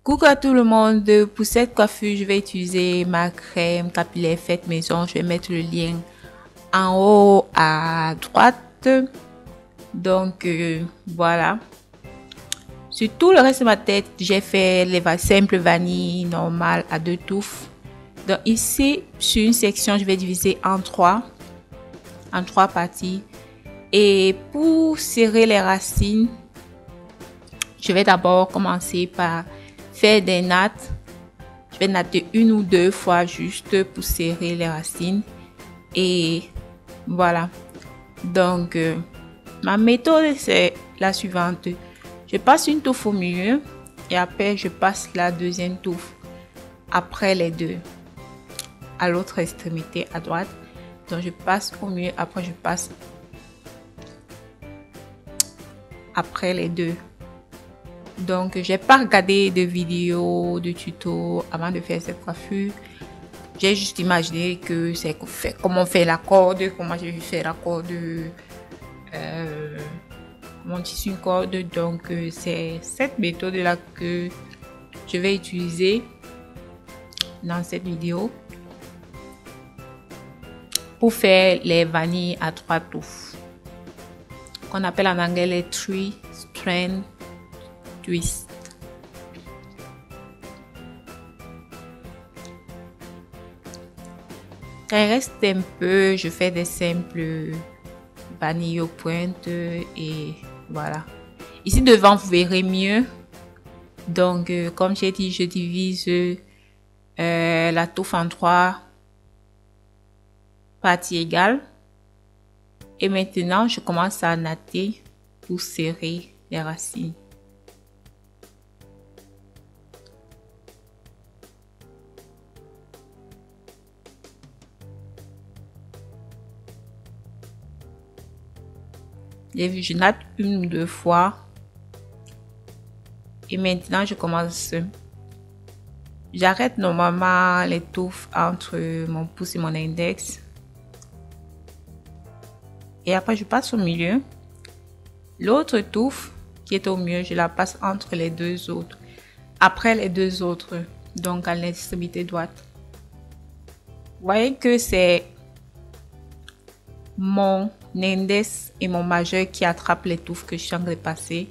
Coucou à tout le monde, pour cette coiffure, je vais utiliser ma crème capillaire faite maison. Je vais mettre le lien en haut à droite. Donc voilà. Sur tout le reste de ma tête, j'ai fait les simples vanille normales à 2 touffes. Donc ici, sur une section, je vais diviser en trois parties. Et pour serrer les racines, je vais d'abord commencer par faire des nattes. Je vais natter 1 ou 2 fois juste pour serrer les racines. Et voilà. Donc, ma méthode, c'est la suivante. Je passe une touffe au milieu et après, je passe la deuxième touffe après les deux à l'autre extrémité à droite. Donc, je passe au milieu, après, je passe après les deux. Donc, j'ai pas regardé de vidéos, de tutos avant de faire cette coiffure. J'ai juste imaginé que c'est comment on fait la corde, comment je fais la corde, mon tissu une corde. Donc, c'est cette méthode-là que je vais utiliser dans cette vidéo pour faire les vanilles à 3 touffes, qu'on appelle en anglais les 3 strand twist. Quand il reste un peu, je fais des simples vanille aux pointes et voilà. Ici devant, vous verrez mieux. Donc, comme j'ai dit, je divise la touffe en 3 parties égales. Et maintenant, je commence à natter pour serrer les racines. Je natte 1 ou 2 fois. Et maintenant, je commence. J'arrête normalement les touffes entre mon pouce et mon index. Et après, je passe au milieu. L'autre touffe qui est au milieu, je la passe entre les deux autres. Après les deux autres, donc à l'extrémité droite. Vous voyez que c'est mon index et mon majeur qui attrape les touffes que je suis en train de passer.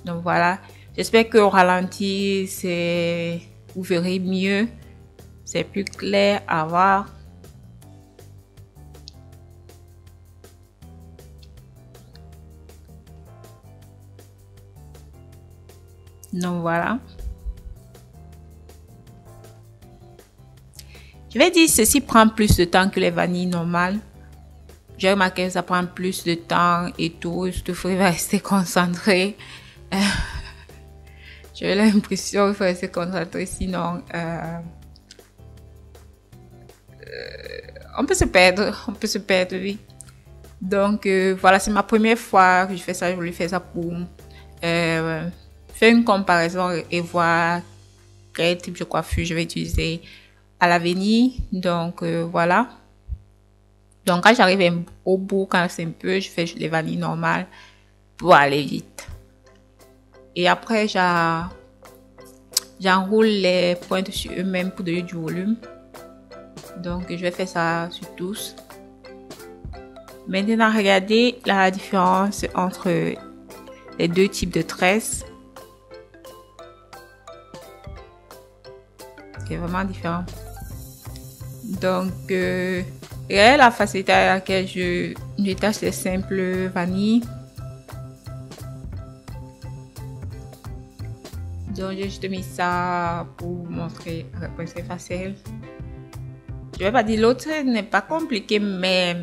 Donc voilà, j'espère qu'au ralenti, vous verrez mieux, c'est plus clair à voir. Donc voilà. Je vais dire ceci prend plus de temps que les vanilles normales. J'ai remarqué que ça prend plus de temps et tout. Je devrais rester concentré. J'ai l'impression qu'il faut rester concentré, sinon on peut se perdre, oui. Donc voilà, c'est ma première fois que je fais ça. Je voulais faire ça pour faire une comparaison et voir quel type de coiffure je vais utiliser à l'avenir. Donc voilà. Donc quand j'arrive au bout, quand c'est un peu, je fais les vanilles normales pour aller vite. Et après, j'enroule les pointes sur eux-mêmes pour donner du volume. Donc je vais faire ça sur tous. Maintenant, regardez la différence entre les deux types de tresses. C'est vraiment différent. Donc, regardez la facilité à laquelle je détache les simples vanilles. Donc, j'ai juste mis ça pour vous montrer à quel point c'est facile. Je vais pas dire l'autre n'est pas compliqué, mais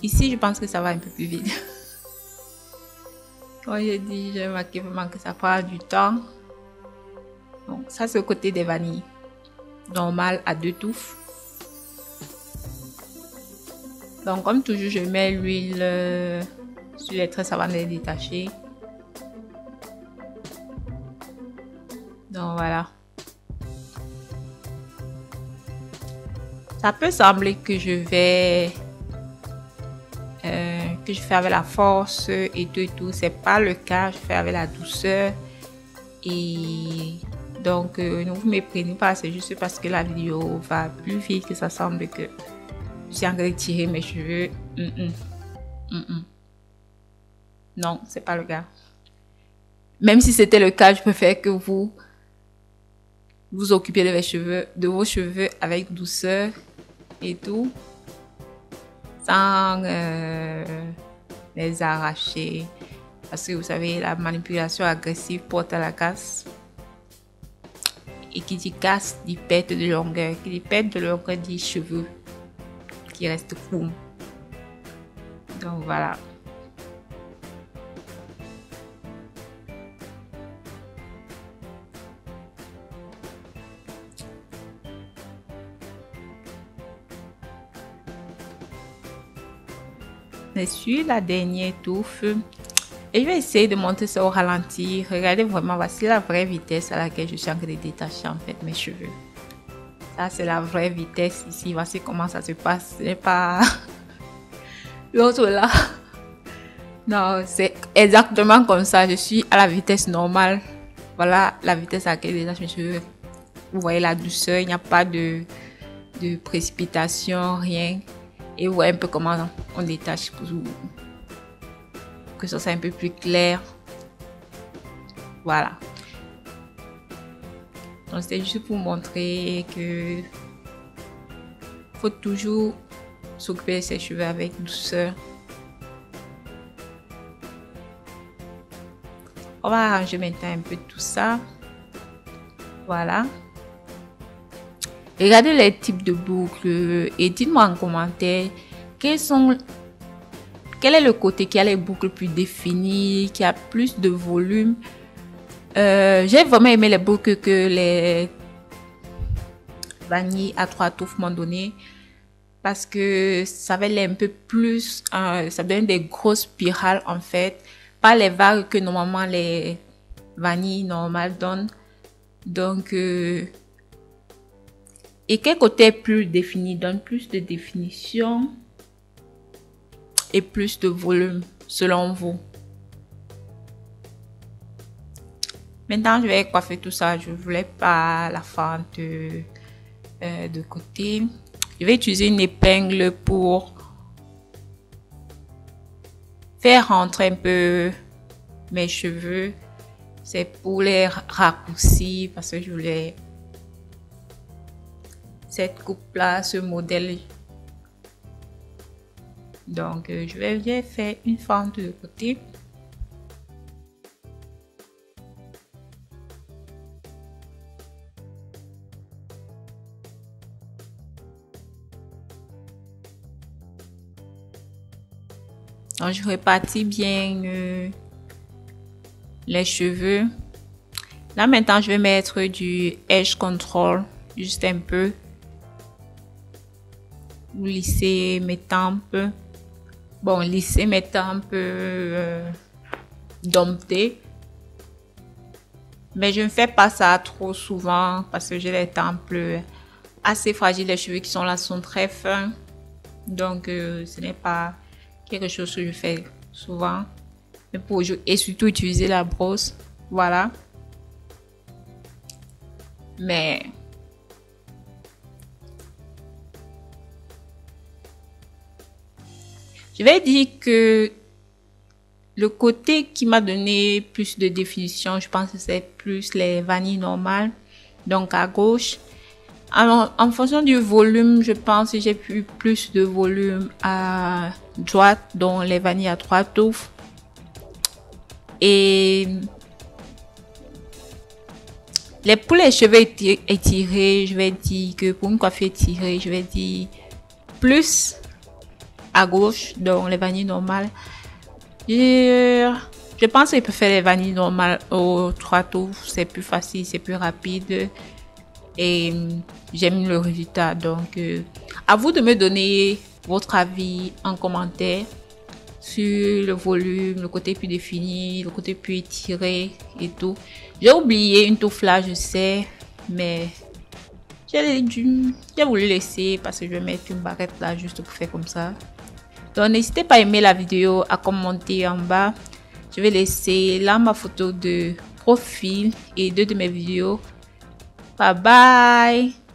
ici, je pense que ça va un peu plus vite. Comme j'ai dit, j'ai remarqué vraiment que ça prend du temps. Donc, ça, c'est le côté des vanilles. Normal à 2 touffes. Donc, comme toujours, je mets l'huile sur les tresses avant de les détacher. Donc, voilà. Ça peut sembler que que je fais avec la force et tout. C'est pas le cas, je fais avec la douceur. Et donc, ne vous méprenez pas, c'est juste parce que la vidéo va plus vite que ça semble que je suis en train de tirer mes cheveux. Non, c'est pas le cas. Même si c'était le cas, je préfère que vous vous occupez de vos cheveux avec douceur et tout, sans les arracher. Parce que vous savez, la manipulation agressive porte à la casse. Et qui dit casse, dit perte de longueur. Qui dit perte de longueur, dit cheveux qui restent courts. Donc voilà. Je suis la dernière touffe. Et je vais essayer de monter ça au ralenti. Regardez vraiment, voici la vraie vitesse à laquelle je suis en train de détacher en fait mes cheveux. Ça c'est la vraie vitesse ici. Voici comment ça se passe. Ce n'est pas l'autre là. Non, c'est exactement comme ça. Je suis à la vitesse normale. Voilà la vitesse à laquelle je détache mes cheveux. Vous voyez la douceur, il n'y a pas de précipitation, rien. Et vous voyez un peu comment on détache pour que ça soit un peu plus clair. Voilà. Donc c'était juste pour montrer que faut toujours s'occuper de ses cheveux avec douceur. On va arranger maintenant un peu tout ça. Voilà. Regardez les types de boucles et dites-moi en commentaire quel est le côté qui a les boucles plus définies, qui a plus de volume. J'ai vraiment aimé les boucles que les vanilles à 3 touffes m'ont donné parce que ça avait l'air un peu plus, ça donne des grosses spirales en fait, pas les vagues que normalement les vanilles normales donnent. Donc et quel côté est plus défini, donne plus de définition et plus de volume selon vous. Maintenant, je vais coiffer tout ça. Je voulais pas la fente de côté. Je vais utiliser une épingle pour faire rentrer un peu mes cheveux. C'est pour les raccourcir parce que je voulais cette coupe là, ce modèle. Donc je vais faire une fente de côté. Donc je répartis bien les cheveux. Là maintenant je vais mettre du edge control juste un peu. Vous lissez mes tempes. Bon, lisser mes tempes domptées. Mais je ne fais pas ça trop souvent parce que j'ai les tempes assez fragiles. Les cheveux qui sont là sont très fins. Donc, ce n'est pas quelque chose que je fais souvent. Mais et surtout utiliser la brosse. Voilà. Mais je vais dire que le côté qui m'a donné plus de définition, je pense que c'est plus les vanilles normales. Donc à gauche. Alors, en fonction du volume, je pense que j'ai eu plus de volume à droite, dont les vanilles à 3 touffes. Et pour les cheveux étirés, je vais dire que pour une coiffure étirée, je vais dire plus à gauche, donc les vanilles normales. Je pense que je préfère les vanilles normales aux 3 touffes. C'est plus facile, c'est plus rapide. Et j'aime le résultat. Donc, à vous de me donner votre avis en commentaire sur le volume, le côté plus défini, le côté plus étiré et tout. J'ai oublié une touffe là, je sais, mais j'ai voulu laisser parce que je vais mettre une barrette là juste pour faire comme ça. Donc n'hésitez pas à aimer la vidéo, à commenter en bas. Je vais laisser là ma photo de profil et 2 de mes vidéos. Bye bye.